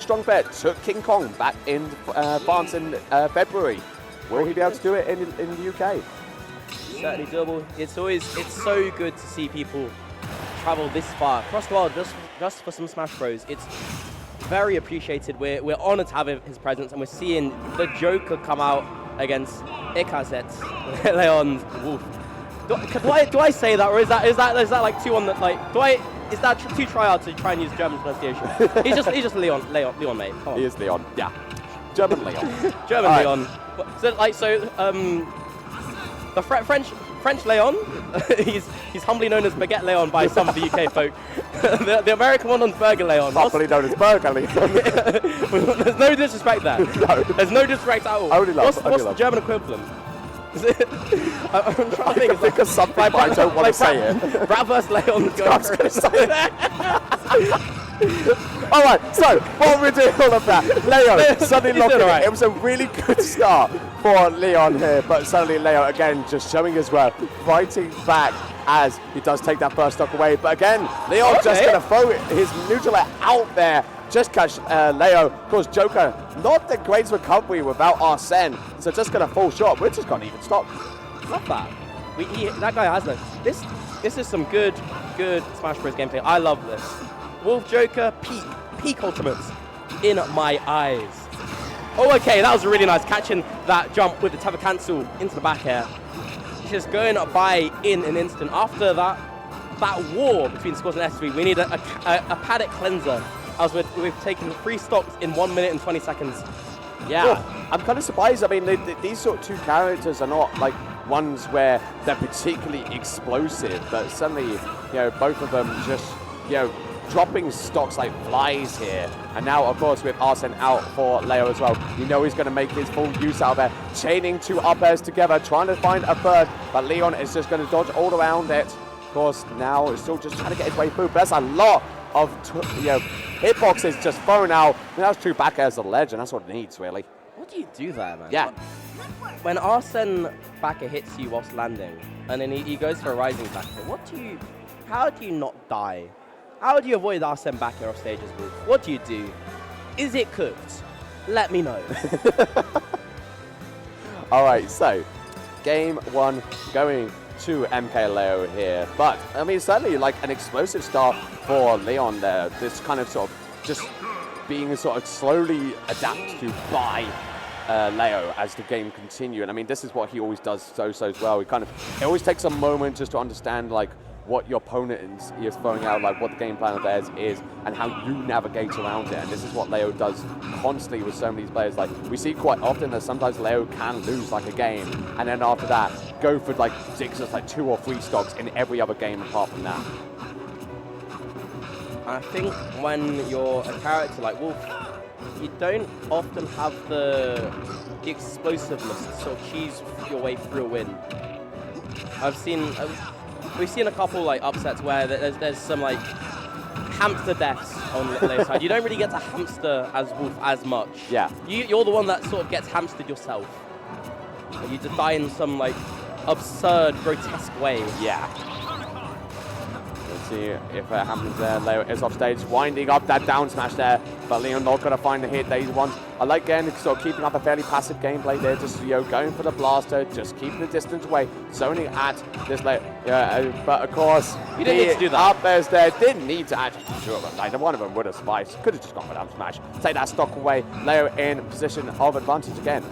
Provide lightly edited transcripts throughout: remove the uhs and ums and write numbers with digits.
strong bet, took King Kong back in France in February. Will he be able to do it in the UK? Certainly doable. It's so good to see people travel this far across the world just for some Smash Bros. It's very appreciated. We're honored to have his presence, and we're seeing the Joker come out against ekzLeon Wolf. Do I say that, or is that like too on the like? Is that too try hard to try and use German pronunciation? he's just Leon, mate. Come on. He is Leon. Yeah, German Leon. German Leon. The French Leon, he's humbly known as Baguette Leon by some of the UK folk. the American one on Burger Leon. Properly known as Burger Leon. There's no disrespect there. No. There's no disrespect at all. Only love. What's the German equivalent? I'm trying to think of something, but I don't want to say it. Bratwurst Leon. I was going to say it. All right, so what we do all of that? Leo suddenly locking it. It was a really good start for Leon here, but suddenly Leo again just showing his worth, fighting back as he does take that first stock away. But again, Leon just going to throw his neutral out there. Just catch Leo. Of course, Joker, not the greatest recovery without Arsene, so just going to fall short. We're just going to even stop. Love that. That guy has no. This is some good Smash Bros gameplay. I love this. Wolf Joker, peak ultimates in my eyes. Oh, okay, that was really nice, catching that jump with the tether cancel into the back air. He's just going by in an instant. After that war between Scores and S3, we need a paddock cleanser, as we've taken 3 stocks in 1 minute and 20 seconds. Yeah. Well, I'm kind of surprised. I mean, these sort of 2 characters are not like ones where they're particularly explosive, but suddenly, both of them just, dropping stocks like flies here. And now, of course, with Arsene out for Leo as well, he's going to make his full use out there, chaining 2 up airs together, trying to find a third, but Leon is just going to dodge all around it. Of course, now he's still just trying to get his way through, but that's a lot of hitboxes just thrown out. And that's 2 back airs to the ledge, and that's what it needs, really. What do you do there, man? Yeah. When Arsene back air hits you whilst landing, and then he goes for a rising back air, how do you not die? How do you avoid Arsene back air off stages, Wolf? What do you do? Is it cooked? Let me know. All right, so game 1 going to MKLeo here. But, I mean, certainly like an explosive start for Leon there. This kind of sort of just being sort of slowly adapted to by Leo as the game continues. And I mean, this is what he always does so well. It always takes a moment just to understand like what your opponent is throwing out, like what the game plan of theirs is, and how you navigate around it. And this is what Leo does constantly with so many players. Like we see quite often that sometimes Leo can lose like a game, and then after that go for like just like 2 or 3 stocks in every other game apart from that. I think when you're a character like Wolf, you don't often have the explosiveness to sort of cheese your way through a win. We've seen a couple like upsets where there's some like hamster deaths on Leo's side. You don't really get to hamster as Wolf as much. Yeah. You're the one that sort of gets hamstered yourself. You just die in some like absurd, grotesque way. Yeah. Let's see if it happens there. Leo is off stage, winding up that down smash there, but Leon not going to find the hit that he wants. I like again sort of keeping up a fairly passive gameplay there, just going for the blaster, just keeping the distance away, zoning at this Leo. But of course, you didn't need to do that. Up airs there didn't need to actually do it. Like one of them would have spiced. Could have just gone for down smash. Take that stock away. Leo in position of advantage again.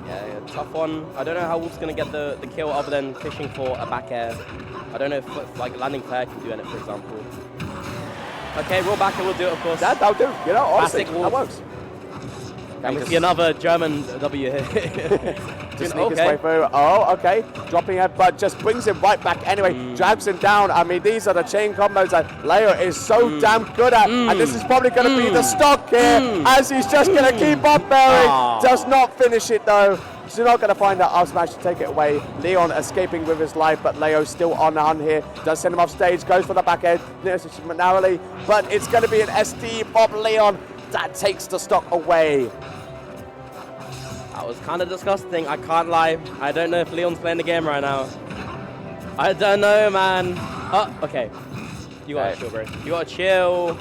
Yeah, tough one. I don't know how Wolf's going to get the kill other than fishing for a back air. I don't know if like landing fair can do it, for example. Okay, roll back and we'll do it, of course. That'll do. Honestly, that works. And we see another German W here. Just sneak his way through. Oh, okay. Dropping it, but just brings him right back anyway. Drags him down. I mean, these are the chain combos that Leo is so damn good at. And this is probably going to be the stock here as he's just going to keep on bearing. Does not finish it, though. He's not going to find that up smash to take it away. Leon escaping with his life, but Leo still on the hunt here. Does send him off stage, goes for the back end narrowly, but it's going to be an SD from Leon that takes the stock away. That was kind of disgusting, I can't lie. I don't know if Leon's playing the game right now. I don't know, man. Oh, okay. You gotta chill, bro. You gotta chill.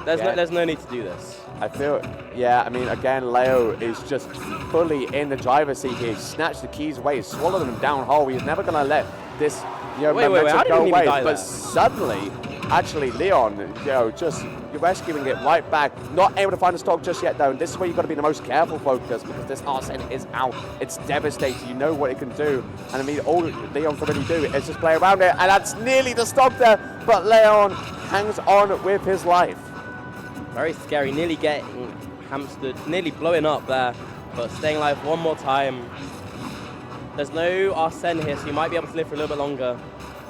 There's no need to do this. I feel, yeah, I mean, again, Leo is just fully in the driver's seat here. He snatched the keys away, swallowed them down whole. He's never going to let this, momentum go away. But suddenly, actually, Leon, just rescuing it right back. Not able to find a stock just yet, though. And this is where you've got to be the most careful focus because this Arsene is out. It's devastating. You know what it can do. And I mean, all Leon can really do is just play around it. And that's nearly the stock there. But Leon hangs on with his life. Very scary, nearly getting hamstered, nearly blowing up there, but staying alive one more time. There's no Arsene here, so you might be able to live for a little bit longer.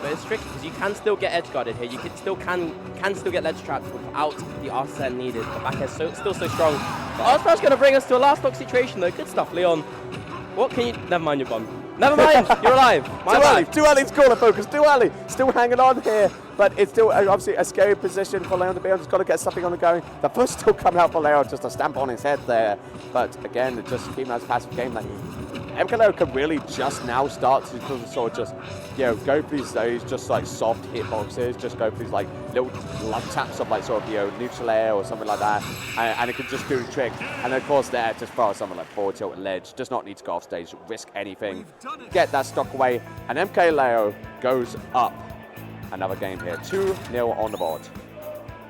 But it's tricky because you can still get edge guarded here. You can still get ledge trapped without the Arsene needed. The back air still so strong. Arspero's going to bring us to a last stock situation though. Good stuff, Leon. What can you? Never mind, you're gone. Never mind, you're alive. Too early to call a focus. Too early. Still hanging on here. But it's still obviously a scary position for Leon to be on. He's got to get something on the going. The first still coming out for Leon, just a stamp on his head there. But again, just keeping as passive game. Like, MKLeo can really just now start to sort of just, go for these just like soft hitboxes, just go for these like little love taps of like sort of, neutral air or something like that. And it can just do the trick. And of course there, just throw something like forward tilt and ledge. Does not need to go off stage, risk anything. Get that stock away. And MKLeo goes up. Another game here, 2-0 on the board.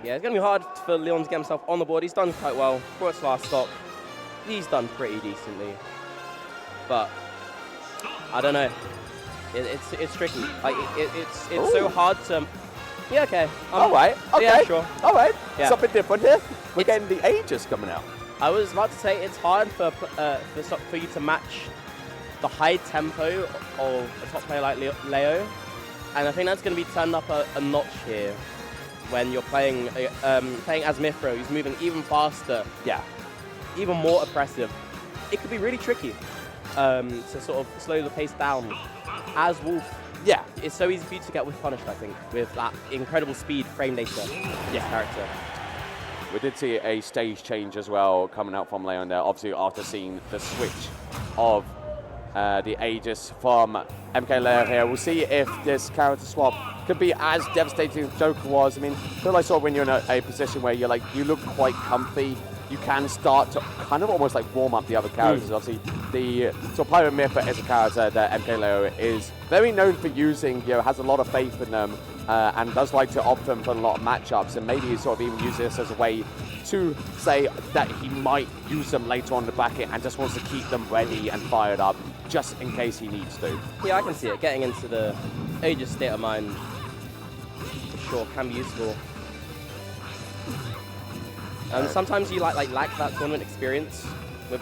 Yeah, it's going to be hard for Leon to get himself on the board. He's done quite well for his last stock. He's done pretty decently. But, I don't know. It's tricky. Like, it's so hard to... Yeah, okay. All right, okay. Yeah, sure. All right, yeah. Something different here. We're getting the Aegis coming out. I was about to say it's hard for you to match the high tempo of a top player like Leo. And I think that's going to be turned up a notch here when you're playing as Mithra, who's moving even faster, even more oppressive. It could be really tricky to sort of slow the pace down. As Wolf, it's so easy for you to get punished, I think, with that incredible speed frame data character. We did see a stage change as well coming out from Leon there, obviously after seeing the switch of the Aegis from MKLeo here. We'll see if this character swap could be as devastating as Joker was. I mean, I feel like sort of when you're in a position where you're like, you look quite comfy, you can start to kind of almost like warm up the other characters. Obviously, the Pirate Mithra is a character that MKLeo is very known for using, has a lot of faith in them, and does like to opt them for a lot of matchups, and maybe sort of even use this as a way to say that he might use them later on in the bracket and just wants to keep them ready and fired up just in case he needs to. Yeah, I can see it. Getting into the Aegis state of mind for sure can be useful. Sometimes you lack that tournament experience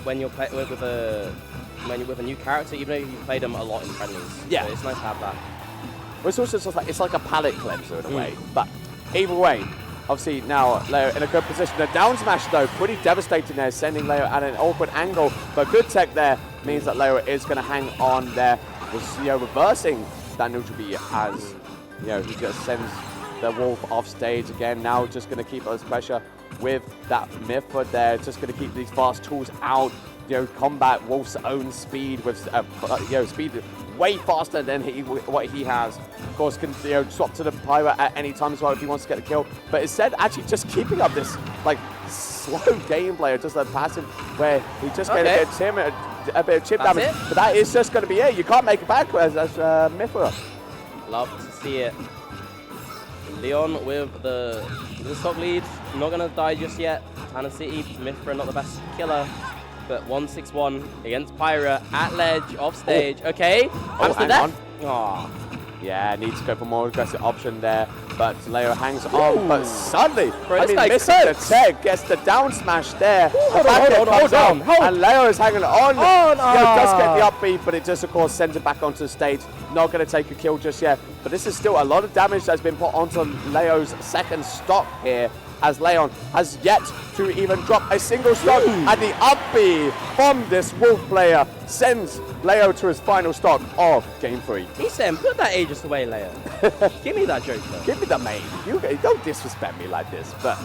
when you're with a new character, even though you played them a lot in friendlies. Yeah, so it's nice to have that. Well, it's also just like it's like a palate cleanser in a way. But either way, obviously now Leo in a good position. The down smash though, pretty devastating there, sending Leo at an awkward angle. But good tech there means that Leo is going to hang on there. Was reversing that neutral B as he just sends the Wolf off stage again. Now just going to keep us pressure with that Mithra there. Just going to keep these fast tools out. Combat Wolf's own speed with speed way faster than what he has. Of course, can swap to the Pirate at any time as well if he wants to get the kill. But instead, actually just keeping up this like slow gameplay, just a passive where he just going to get him a bit of chip damage. But that is just going to be it. You can't make it back as Mithra. Love to see it. Leon with the stock lead, not going to die just yet. Tanner City, Mithra not the best killer. But 1-6-1 against Pyra at ledge, off stage. Okay, hang on. Yeah, needs to go for more aggressive option there. But Leo hangs on. But suddenly, missing the tech, gets the down smash there. Hold on. And Leo is hanging on. Does get the upbeat, but it just, of course, sends it back onto the stage. Not going to take a kill just yet. But this is still a lot of damage that's been put onto Leo's second stock here, as Leon has yet to even drop a single stock. And the up B from this Wolf player sends Leo to his final stock of Game 3. He's saying, put that Aegis away, Leo. Give me that Joker. Give me the main. You don't disrespect me like this. But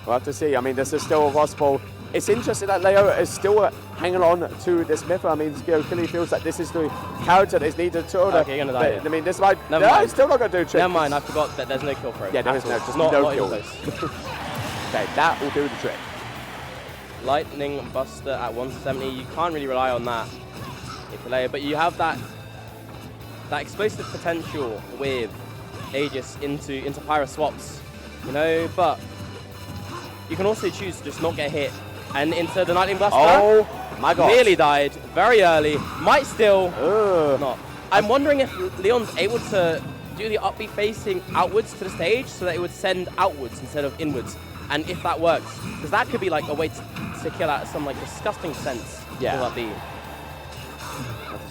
we'll have to see. I mean, this is still possible. It's interesting that Leo is still hanging on to this Mithra. I mean, clearly feels like this is the character that is needed to order. Okay, you're going to die. I mean, this might... No, it's still not going to do a trick. Never mind, I forgot that there's no kill for him. Yeah, there is no, just not no kill. Close. Okay, that will do the trick. Lightning Buster at 170. You can't really rely on that, ekzLeon, but you have that explosive potential with Aegis into Pyro swaps, you know. But you can also choose to just not get hit and into the Lightning Buster. Oh my god! Nearly died very early. Might still not. I'm wondering if Leon's able to do the upbeat facing outwards to the stage so that it would send outwards instead of inwards, and if that works, because that could be like a way to kill out some like disgusting sense. Yeah. Will that be?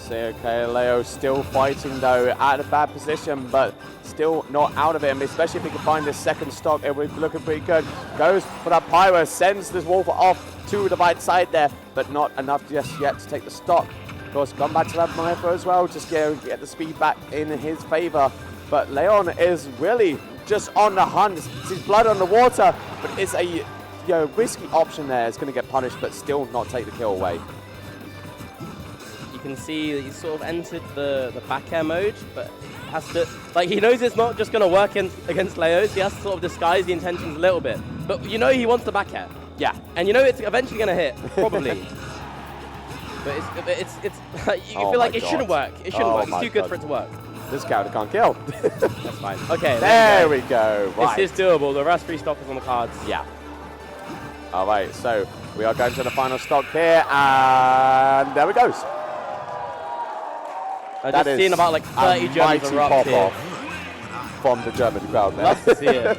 ekzLeon still fighting though, at a bad position, but still not out of it. Especially if he can find this second stock, it would be looking pretty good. Goes for that Pyro, sends this Wolf off to the right side there, but not enough just yet to take the stock. Of course, gone back to that Mytho as well, just get the speed back in his favor. But Leon is really just on the hunt. Sees blood on the water, but it's a risky option there. It's going to get punished, but still not take the kill away. You can see that he's sort of entered the back air mode, but has to, like, he knows it's not just going to work against Leo, so he has to sort of disguise the intentions a little bit. But you know he wants the back air. Yeah. And you know it's eventually going to hit, probably. But it's you feel like it shouldn't work. It shouldn't work. It's too good for it to work. This character can't kill. That's fine. Okay. There we go. Right. This is doable. The rest 3 stock is on the cards. Yeah. All right. So we are going to the final stock here, and there it goes. I've just seen about like 30 Germans erupt here. From the German crowd there. Love to see it.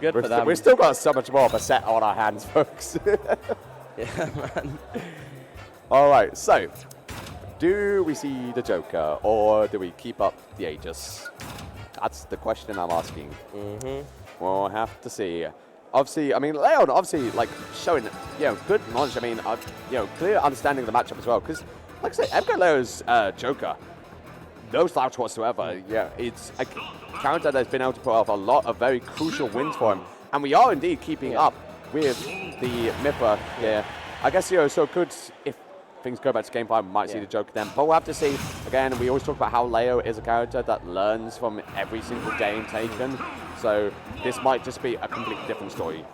Good for them. We've still got so much more of a set on our hands, folks. Yeah, man. All right, so do we see the Joker or do we keep up the Aegis? That's the question I'm asking. We'll have to see. Obviously, I mean, Leon obviously like showing good knowledge. I mean, clear understanding of the matchup as well. Because, like I say, MKLeo's Joker, no slouch whatsoever. Yeah, it's a character that's been able to put off a lot of very crucial wins for him, and we are indeed keeping up with the Mipper here. I guess so good if things go back to game 5, we might see the Joker then. But we'll have to see. Again, we always talk about how Leo is a character that learns from every single game taken. So this might just be a completely different story.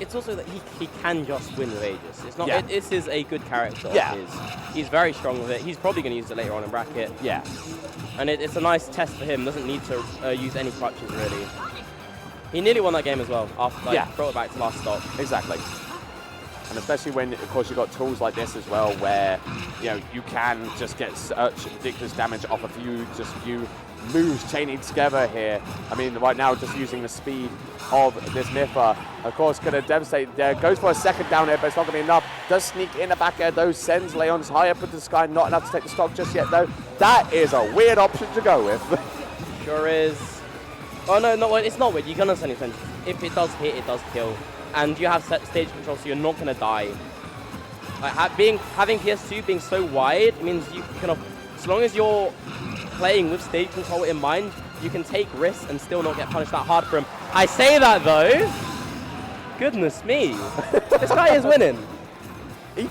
It's also that he can just win with Aegis. It's not. This is a good character. Yeah. He's very strong with it. He's probably going to use it later on in bracket. Yeah. And it's a nice test for him. Doesn't need to use any crutches really. He nearly won that game as well. After brought it back to last stop. Exactly. And especially when, of course, you've got tools like this as well, where you can just get such ridiculous damage off a few moves chaining together here. I mean, right now, just using the speed of this Mipper, of course, going to devastate there. Goes for a second down here, but it's not going to be enough. Does sneak in the back air, though. Sends Leon's high up into the sky. Not enough to take the stock just yet, though. That is a weird option to go with. Sure is. Oh, no, it's not weird. You can understand it. If it does hit, it does kill. And you have set stage control, so you're not going to die. Like, having PS2 being so wide, it means you can, as long as you're playing with stage control in mind, you can take risks and still not get punished that hard for him. I say that though, goodness me, this guy is winning. He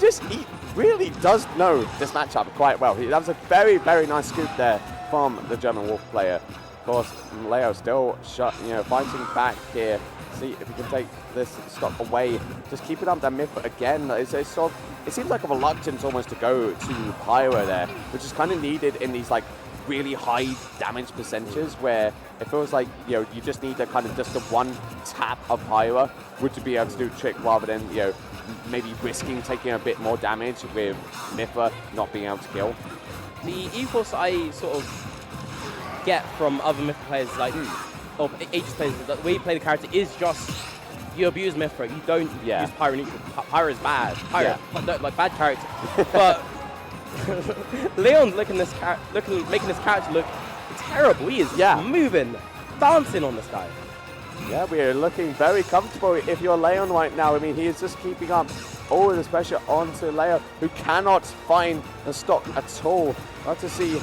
really does know this matchup quite well. That was a very, very nice scoop there from the German Wolf player. Of course, Leo still fighting back here. See if he can take this stock away. Just keep it up that Myth again. It seems like a reluctance almost to go to Pyro there, which is kind of needed in these like really high damage percentages where it feels like you just need to kind of just the one tap of Pyro to be able to do a trick rather than maybe risking taking a bit more damage with Mipper not being able to kill. The ethos I sort of get from other Mipper players or Aegis players, the way you play the character is just you abuse Mithra, you don't use Pyro neutral. Pyro is bad. Pyro, like bad character. But Leon's making this character look terrible. He is moving, dancing on this guy. Yeah, we are looking very comfortable if you're Leon right now. I mean, he is just keeping up all of this pressure onto Leo, who cannot find the stock at all. We'll have to see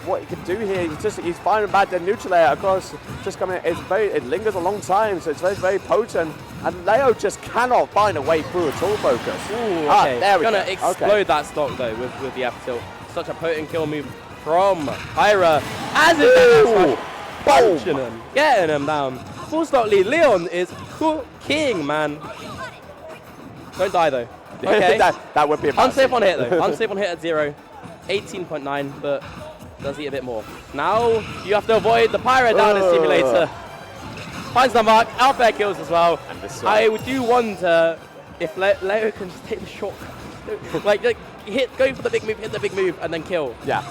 what he can do here. He's firing bad the neutral layer, of course, just coming in. It lingers a long time, so it's very, very potent. And Leo just cannot find a way through at all, Focus. Ooh, okay. There we go. Gonna explode that stock though with the F tilt. Such a potent kill move from Pyra. As it punching him, getting him down. full stock lead. Leon is king, man. Don't die though. Okay. that would be unsafe on hit though. Unsafe on hit at 0. 18.9, but does eat a bit more. Now you have to avoid the Pyro down in Simulator. Finds the mark, out there kills as well. I do wonder if Leo can just take the shortcut. like go for the big move, hit the big move, and then kill. Yeah.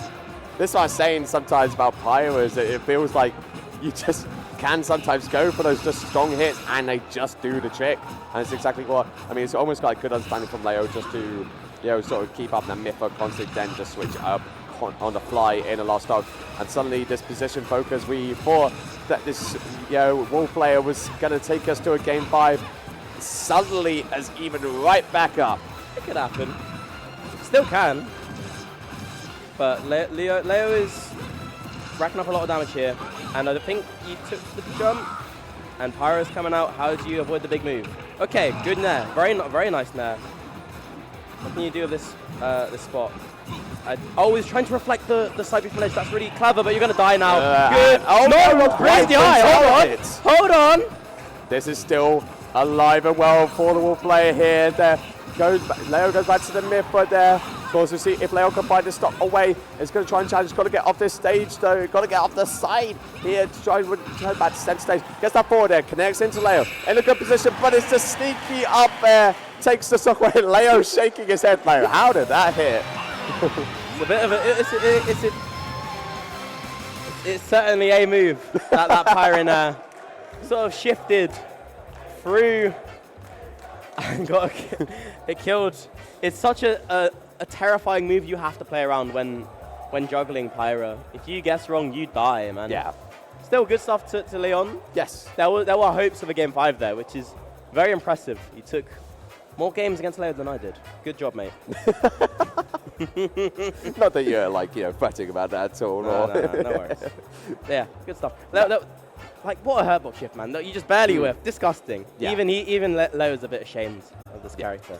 This is what I'm saying sometimes about Pyro, is that it feels like you just can sometimes go for those just strong hits and they just do the trick. And it's exactly what, I mean, it's almost got a good understanding from Leo just to, you know, sort of keep up that myth of constant, then just switch up on the fly in a last stock. And suddenly this position focus, we thought that this, you know, Wolf player was going to take us to a game 5, suddenly has even right back up. It could happen. Still can. But Leo is racking up a lot of damage here. And I think he took the jump. And Pyro's coming out. How do you avoid the big move? Okay, good nair. Very nice nair. What can you do with this this spot? He's trying to reflect the side B from edge. That's really clever, but you're going to die now. Good. Oh, no, raise the eye. Hold on. This is still alive and well for the Wolf player here. Leo goes back to the mid, but there. Of course, we'll see if Leo can find the stop away. It's going to try and challenge. Got to get off this stage, though. Got to get off the side here to try and return back to center stage. Gets that forward there. Connects into Leo. In a good position, but it's just sneaky up there. Takes the stock away. Leo shaking his head. Leo, how did that hit? It's a bit of a. It's certainly a move that Pyro sort of shifted through and got it killed. It's such a terrifying move you have to play around when juggling Pyro. If you guess wrong, you die, man. Yeah. Still good stuff to Leon. Yes. There were hopes of a game 5 there, which is very impressive. You took more games against Leo than I did. Good job, mate. Not that you're like, you know, fretting about that at all. No worries. Yeah, good stuff. Like, what a hurtbox shift, man. You just barely whiffed. Disgusting. Yeah. Even Leo's a bit ashamed of this character.